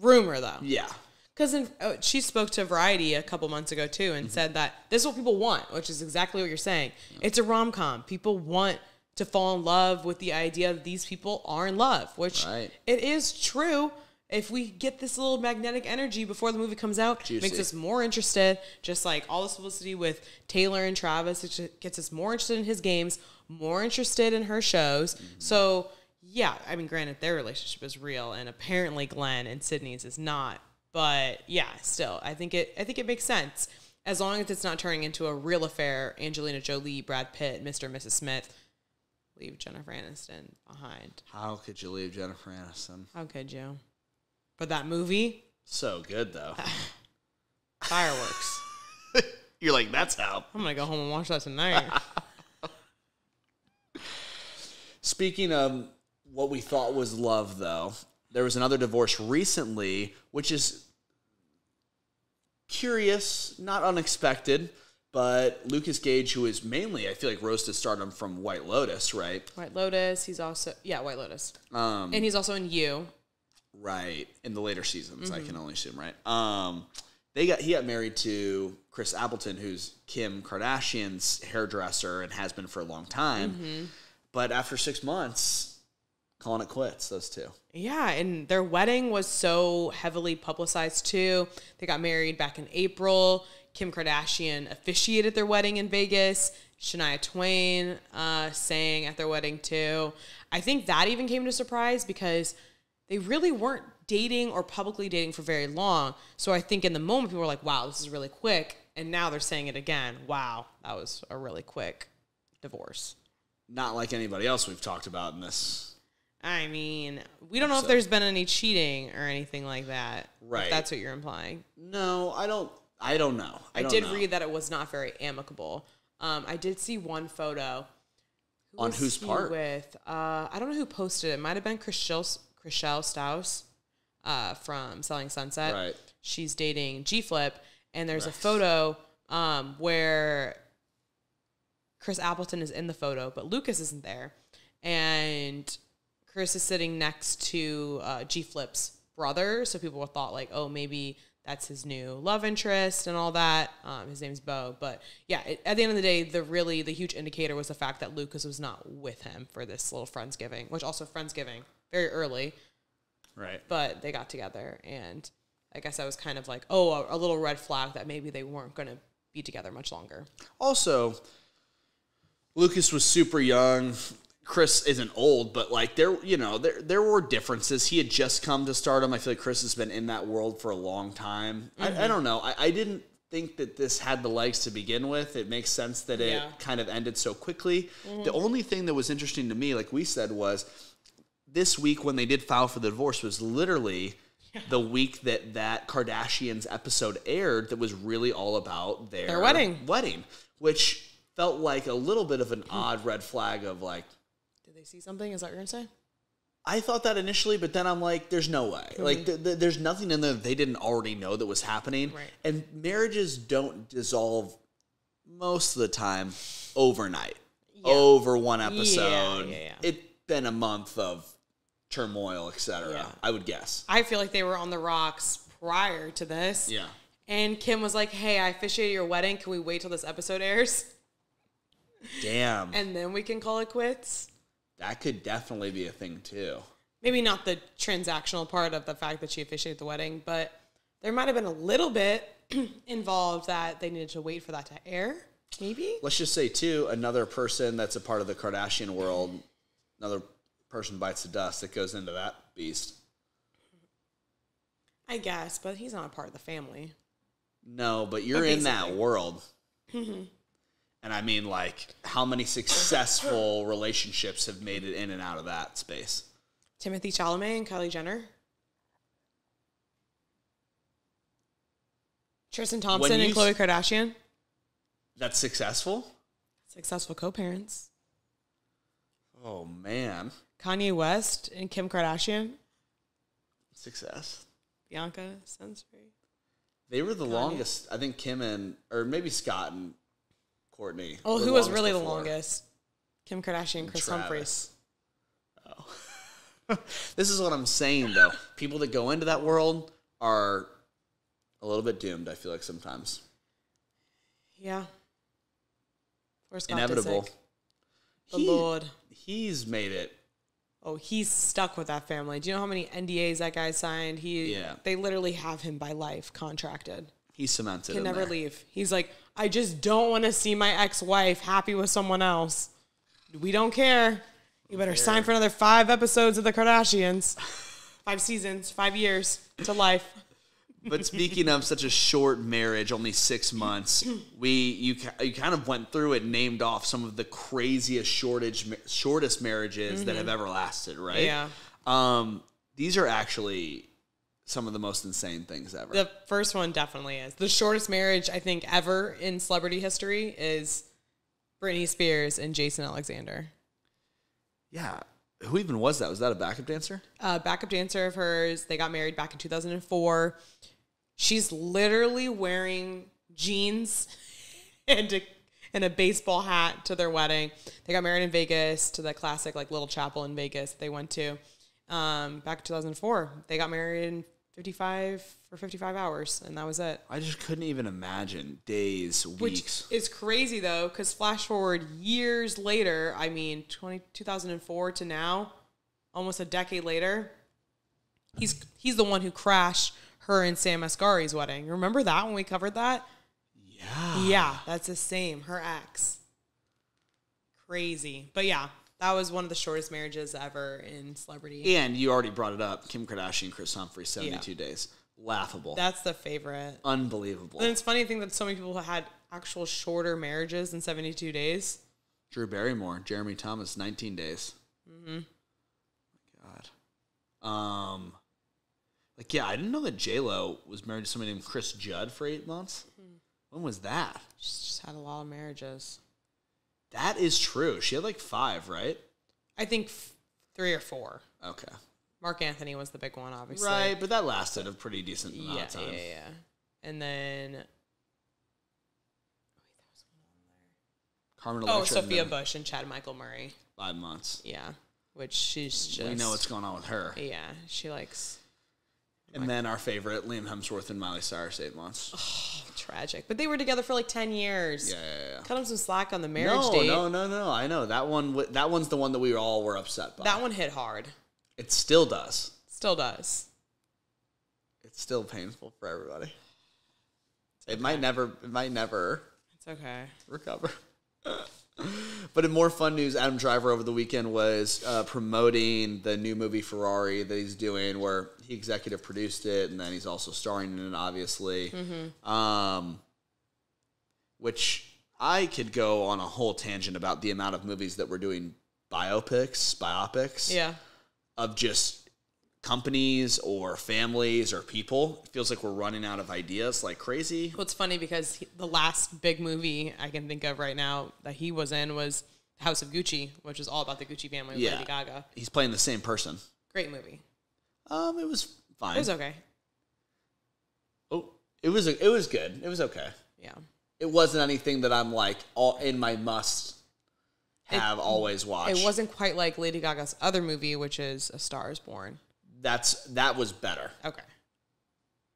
Rumor, though. Yeah. Because she spoke to Variety a couple months ago, too, and said that this is what people want, which is exactly what you're saying. Yeah. It's a rom-com. People want to fall in love with the idea that these people are in love, which it is true. If we get this little magnetic energy before the movie comes out, it makes us more interested. Just like all this publicity with Taylor and Travis, it gets us more interested in his games, more interested in her shows. Mm-hmm. So, yeah, I mean, granted, their relationship is real, and apparently Glenn and Sydney's is not. But yeah, still, I think it makes sense as long as it's not turning into a real affair. Angelina Jolie, Brad Pitt, Mr. and Mrs. Smith. Leave Jennifer Aniston behind. How could you leave Jennifer Aniston? How could you? But that movie? So good, though. Fireworks. You're like, that's how. I'm going to go home and watch that tonight. Speaking of what we thought was love, though, there was another divorce recently, which is curious, not unexpected. But Lucas Gage, who is mainly, I feel like, rose to stardom from White Lotus, right? White Lotus. He's also, White Lotus. And he's also in You. Right. In the later seasons, I can only assume, right? He got married to Chris Appleton, who's Kim Kardashian's hairdresser and has been for a long time. Mm-hmm. But after 6 months, calling it quits, those two. Yeah, and their wedding was so heavily publicized, too. They got married back in April. Kim Kardashian officiated their wedding in Vegas. Shania Twain sang at their wedding, too. I think that even came to surprise because they really weren't dating or publicly dating for very long. So I think in the moment, people were like, wow, this is really quick. And now they're saying it again. Wow, that was a really quick divorce. Not like anybody else we've talked about in this. I mean, we don't know if there's been any cheating or anything like that. Right. If that's what you're implying. No, I don't know. I did read that it was not very amicable. I did see one photo. On whose part? With I don't know who posted it. It might have been Chriselle Staus from Selling Sunset. Right. She's dating G-Flip, and there's a photo where Chris Appleton is in the photo, but Lucas isn't there, and Chris is sitting next to G-Flip's brother. So people thought like, oh, maybe that's his new love interest and all that. His name's Bo. But yeah, at the end of the day, the huge indicator was the fact that Lucas was not with him for this little Friendsgiving, which also Friendsgiving, very early. Right. But they got together, and I guess I was kind of like, oh, a little red flag that maybe they weren't going to be together much longer. Also, Lucas was super young. Chris isn't old, but like there were differences. He had just come to stardom. I feel like Chris has been in that world for a long time. Mm-hmm. I don't know. I didn't think that this had the legs to begin with. It makes sense that it kind of ended so quickly. Mm-hmm. The only thing that was interesting to me, like we said, was this week when they did file for the divorce was literally the week that Kardashians episode aired that was really all about their wedding, which felt like a little bit of an odd red flag of like, did they see something? Is that what you're going to say? I thought that initially, but then I'm like, there's no way. Mm-hmm. Like, there's nothing in there that they didn't already know that was happening. Right. And marriages don't dissolve most of the time overnight, over one episode. It's been a month of turmoil, etc. I would guess. I feel like they were on the rocks prior to this. Yeah. And Kim was like, hey, I officiated your wedding. Can we wait till this episode airs? Damn. And then we can call it quits. That could definitely be a thing, too. Maybe not the transactional part of the fact that she officiated the wedding, but there might have been a little bit involved that they needed to wait for that to air, maybe? Let's just say, too, another person that's a part of the Kardashian world, another person bites the dust that goes into that beast. I guess, but he's not a part of the family. No, but you're in that world. Mm-hmm. And I mean, like, how many successful relationships have made it in and out of that space? Timothy Chalamet and Kylie Jenner. Tristan Thompson and Khloe Kardashian. That's successful? Successful co-parents. Oh, man. Kanye West and Kim Kardashian. Success. Bianca Censori. They were the longest, I think Kim and, or maybe Scott and Courtney. Oh, who was really the longest? Kim Kardashian and Chris Humphries. Oh. This is what I'm saying, though. People that go into that world are a little bit doomed, I feel like, sometimes. Yeah. Or Scott Inevitable. Disick. The Lord. He's made it. Oh, he's stuck with that family. Do you know how many NDAs that guy signed? They literally have him by life contracted. He's cemented. Can never leave. He's like, I just don't want to see my ex-wife happy with someone else. We don't care. You better sign for another 5 episodes of the Kardashians. 5 seasons, 5 years to life. But speaking of such a short marriage, only 6 months, you kind of went through it and named off some of the craziest shortest marriages that have ever lasted, right? Yeah. These are actually some of the most insane things ever. The first one definitely is. The shortest marriage, I think, ever in celebrity history is Britney Spears and Jason Alexander. Yeah. Who even was that? Was that a backup dancer? Backup dancer of hers. They got married back in 2004. She's literally wearing jeans and a baseball hat to their wedding. They got married in Vegas to the classic like little chapel in Vegas they went to. Back in 2004. They got married in 55 hours, and that was it. I just couldn't even imagine days, weeks. Which is crazy, though, because flash forward years later, I mean, 2004 to now, almost a decade later, he's the one who crashed her and Sam Asghari's wedding. Remember that when we covered that? Yeah. Yeah, that's the same. Her ex. Crazy. But yeah, that was one of the shortest marriages ever in celebrity. And you already brought it up. Kim Kardashian, Chris Humphries, 72 days. Laughable. That's the favorite. Unbelievable. And it's funny to think that so many people had actual shorter marriages than 72 days. Drew Barrymore, Jeremy Thomas, 19 days. Mm-hmm. Oh my God. Like, yeah, I didn't know that J-Lo was married to somebody named Chris Judd for 8 months. Mm-hmm. When was that? She's just had a lot of marriages. That is true. She had like 5, right? I think 3 or 4. Okay. Mark Anthony was the big one, obviously. Right, but that lasted a pretty decent amount of time. Yeah. And then... Carmen Electra. Sophia Bush and Chad Michael Murray. 5 months. Yeah. Which she's just... We know what's going on with her. Yeah. She likes... And then our favorite, Liam Hemsworth and Miley Cyrus, 8 months. Oh, tragic. But they were together for like 10 years. Yeah. Cut them some slack on the marriage date. No. I know. That one's the one that we all were upset by. That one hit hard. It still does. Still does. It's still painful for everybody. Okay. It might never It's okay. recover. But in more fun news, Adam Driver over the weekend was promoting the new movie Ferrari that he's doing, where he executive produced it, and then he's also starring in it, obviously. Mm-hmm. Which I could go on a whole tangent about the amount of movies that we're doing biopics, yeah, of just companies or families or people. It feels like we're running out of ideas like crazy. Well, it's funny because the last big movie I can think of right now that he was in was House of Gucci, which is all about the Gucci family with Lady Gaga. He's playing the same person. Great movie. It was fine. It was okay. Oh, it was good. It was okay. Yeah. It wasn't anything that I'm like all in my must have always watch. It wasn't quite like Lady Gaga's other movie, which is A Star Is Born. That was better. Okay.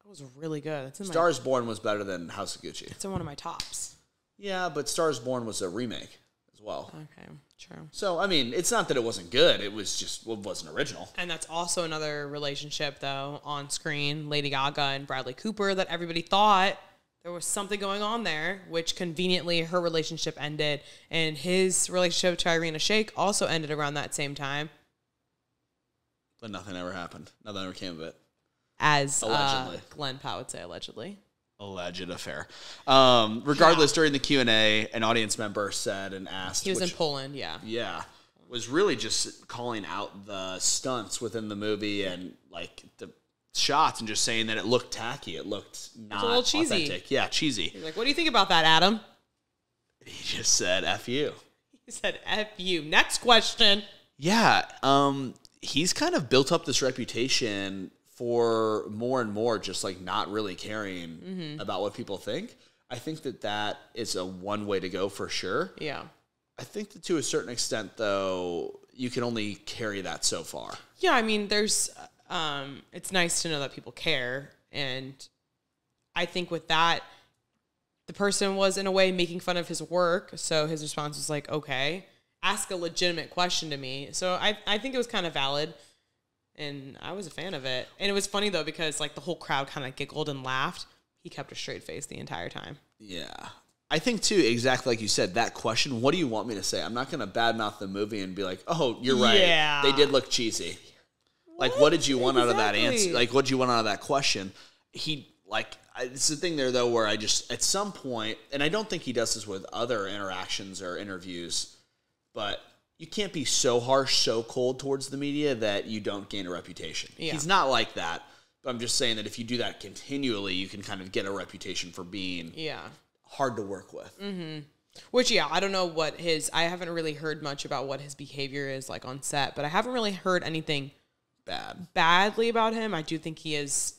That was really good. It's in Star Is Born was better than House of Gucci. It's in one of my tops. Yeah, but Star Is Born was a remake as well. Okay, true. So, I mean, it's not that it wasn't good. It was just, it wasn't original. And that's also another relationship, though, on screen, Lady Gaga and Bradley Cooper, that everybody thought there was something going on there, which conveniently her relationship ended. And his relationship to Irina Shayk also ended around that same time. But nothing ever happened. Nothing ever came of it. As allegedly. Glen Powell would say, allegedly. Alleged affair. Regardless, during the Q&A, an audience member said and asked. He was in Poland, yeah. Yeah. Was really just calling out the stunts within the movie and like the shots and just saying that it looked tacky. It looked not a little cheesy. Authentic. Yeah, cheesy. He's like, what do you think about that, Adam? He just said, F you. He said, F you. Next question. Yeah. He's kind of built up this reputation for more and more just like not really caring about what people think. I think that is a one way to go for sure. Yeah. I think that to a certain extent, though, you can only carry that so far. Yeah, I mean, there's, it's nice to know that people care. And I think with that, the person was in a way making fun of his work. So his response was like, okay, ask a legitimate question to me. So I think it was kind of valid. And I was a fan of it. And it was funny, though, because like the whole crowd kind of giggled and laughed. He kept a straight face the entire time. Yeah. I think, too, exactly like you said, that question, what do you want me to say? I'm not going to badmouth the movie and be like, oh, you're right. Yeah. They did look cheesy. Like, what did you want out of that answer? Like, what did you want out of that question? It's the thing there, though, where I just, at some point, and I don't think he does this with other interactions or interviews, but you can't be so harsh, so cold towards the media that you don't gain a reputation. Yeah. He's not like that, but I'm just saying that if you do that continually, you can kind of get a reputation for being hard to work with. Mm-hmm. Which, yeah, I don't know what I haven't really heard much about what his behavior is like on set, but I haven't really heard anything badly about him. I do think he is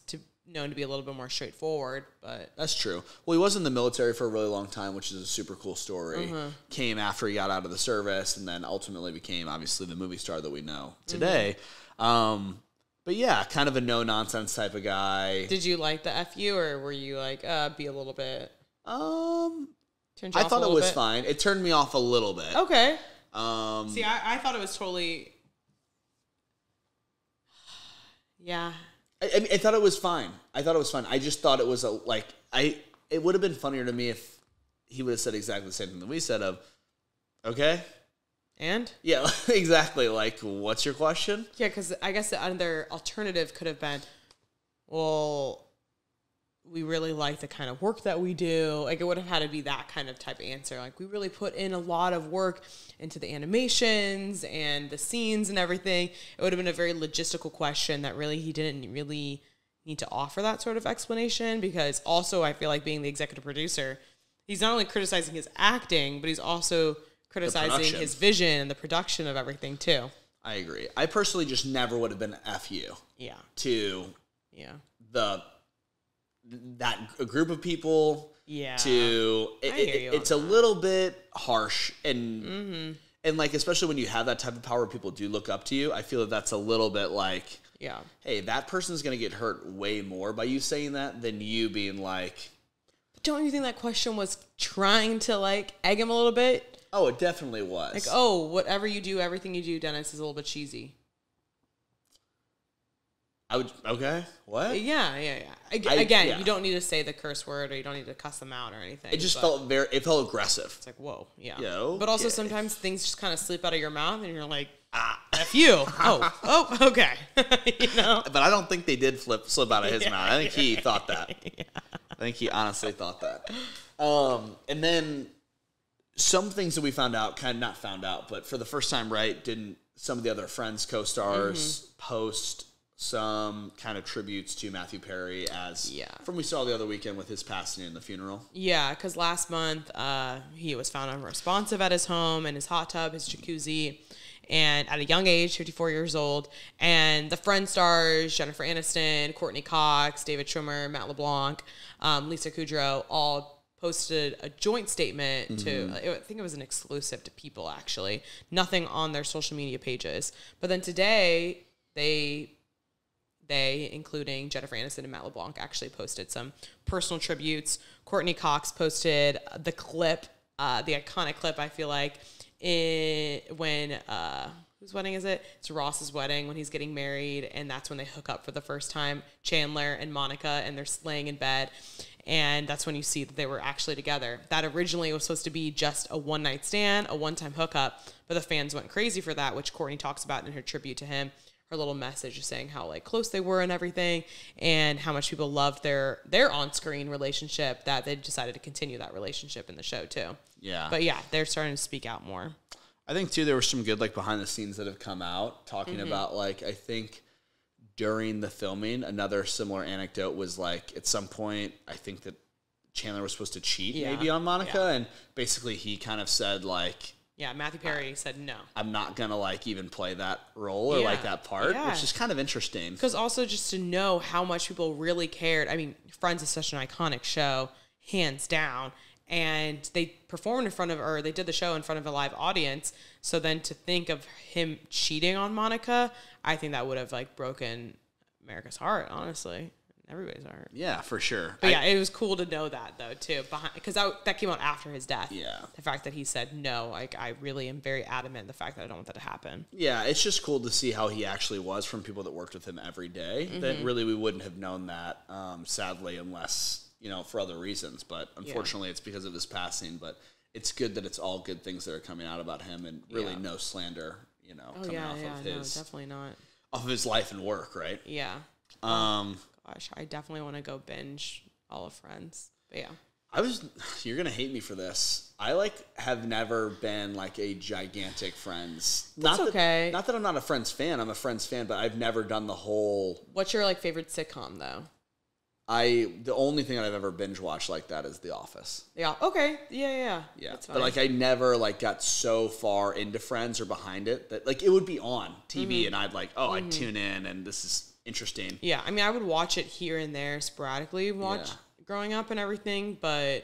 known to be a little bit more straightforward, but that's true. Well, he was in the military for a really long time, which is a super cool story. Came after he got out of the service, and then ultimately became obviously the movie star that we know today. But yeah, kind of a no nonsense type of guy. Did you like the FU, or were you like be a little bit? I thought it was fine. It turned me off a little bit. Okay. See, I thought it was totally. Yeah. I thought it was fine. I just thought it was it would have been funnier to me if he would have said exactly the same thing that we said of, okay. And? Yeah, exactly. Like, what's your question? Yeah, because I guess the other alternative could have been, well, we really like the kind of work that we do. Like, it would have had to be that kind of type of answer. Like, we really put in a lot of work into the animations and the scenes and everything. It would have been a very logistical question that really he didn't really need to offer that sort of explanation, because also I feel like being the executive producer, he's not only criticizing his acting, but he's also criticizing his vision and the production of everything too. I agree. I personally just never would have been FU. Yeah. To that a group of people. Yeah. It's a little bit harsh and like, especially when you have that type of power, people do look up to you. I feel that that's a little bit like, hey, that person's going to get hurt way more by you saying that than you being like. Don't you think that question was trying to like egg him a little bit? Oh, it definitely was. Like, oh, whatever you do, everything you do, Dennis, is a little bit cheesy. Okay, what? Yeah. Again, you don't need to say the curse word, or you don't need to cuss them out or anything. It just felt aggressive. It's like, whoa, yeah. Yo, but also sometimes things just kind of slip out of your mouth, and you're like, F you. Oh, okay. You know? But I don't think they did slip out of his mouth. I think he thought that. Yeah. I think he honestly thought that. And then some things that we found out, but for the first time, right, didn't some of the other Friends co-stars post some kind of tributes to Matthew Perry from we saw the other weekend with his passing and the funeral. Yeah, because last month he was found unresponsive at his home, in his hot tub, his jacuzzi, and at a young age, 54 years old. And the Friends stars, Jennifer Aniston, Courtney Cox, David Schwimmer, Matt LeBlanc, Lisa Kudrow, all posted a joint statement to, I think it was an exclusive to People, actually. Nothing on their social media pages. But then today, they, including Jennifer Aniston and Matt LeBlanc, actually posted some personal tributes. Courtney Cox posted the clip, the iconic clip, I feel like, when whose wedding is it? It's Ross's wedding, when he's getting married, and that's when they hook up for the first time, Chandler and Monica, and they're laying in bed, and that's when you see that they were actually together. That originally was supposed to be just a one-night stand, a one-time hookup, but the fans went crazy for that, which Courtney talks about in her tribute to him. Her little message is saying how like close they were and everything, and how much people loved their on-screen relationship, that they decided to continue that relationship in the show too. Yeah. But yeah, they're starting to speak out more. I think too there were some good like behind the scenes that have come out talking about like, I think during the filming, another similar anecdote was like at some point I think that Chandler was supposed to cheat maybe on Monica, and basically he kind of said like, yeah, Matthew Perry said no. I'm not going to like even play that role or like that part, which is kind of interesting. Because also just to know how much people really cared. I mean, Friends is such an iconic show, hands down. And they performed in front of, or they did the show in front of a live audience. So then to think of him cheating on Monica, I think that would have like broken America's heart, honestly. Everybody's heart. Yeah, for sure. But yeah, it was cool to know that though too, because that came out after his death. Yeah, the fact that he said no, like I really am very adamant. The fact that I don't want that to happen. Yeah, it's just cool to see how he actually was from people that worked with him every day. That really we wouldn't have known that, sadly, unless for other reasons. But unfortunately, it's because of his passing. But it's good that it's all good things that are coming out about him, and really no slander, coming off of his definitely not off of his life and work, right? Yeah. Gosh, I definitely want to go binge all of Friends. But yeah. You're going to hate me for this. I have never been like a gigantic Friends. That's okay. Not that I'm not a Friends fan. I'm a Friends fan, but I've never done the whole. What's your favorite sitcom though? The only thing that I've ever binge watched like that is The Office. Yeah. Okay. Yeah. That's fine. But I never got so far into Friends or behind it that it would be on TV and I'd I'd tune in and this is interesting. Yeah, I mean, I would watch it here and there sporadically, growing up and everything, but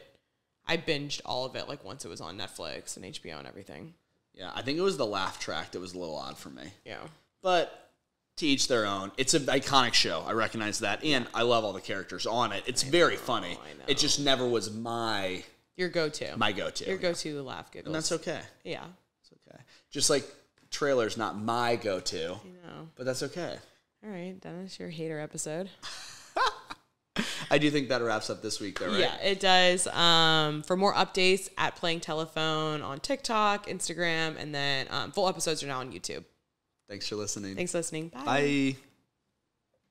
I binged all of it once it was on Netflix and HBO and everything. Yeah, I think it was the laugh track that was a little odd for me. Yeah. But to each their own. It's an iconic show. I recognize that. And I love all the characters on it. It's very funny. I know. It just never was your go-to. My go-to. Your go-to laugh giggles. And that's okay. Yeah. It's okay. Just like Trailer's not my go-to. I know. But that's okay. All right, Dennis, your hater episode. I do think that wraps up this week, though, right? Yeah, it does. For more updates, at Playing Telephone on TikTok, Instagram, and then full episodes are now on YouTube. Thanks for listening. Thanks for listening. Bye. Bye.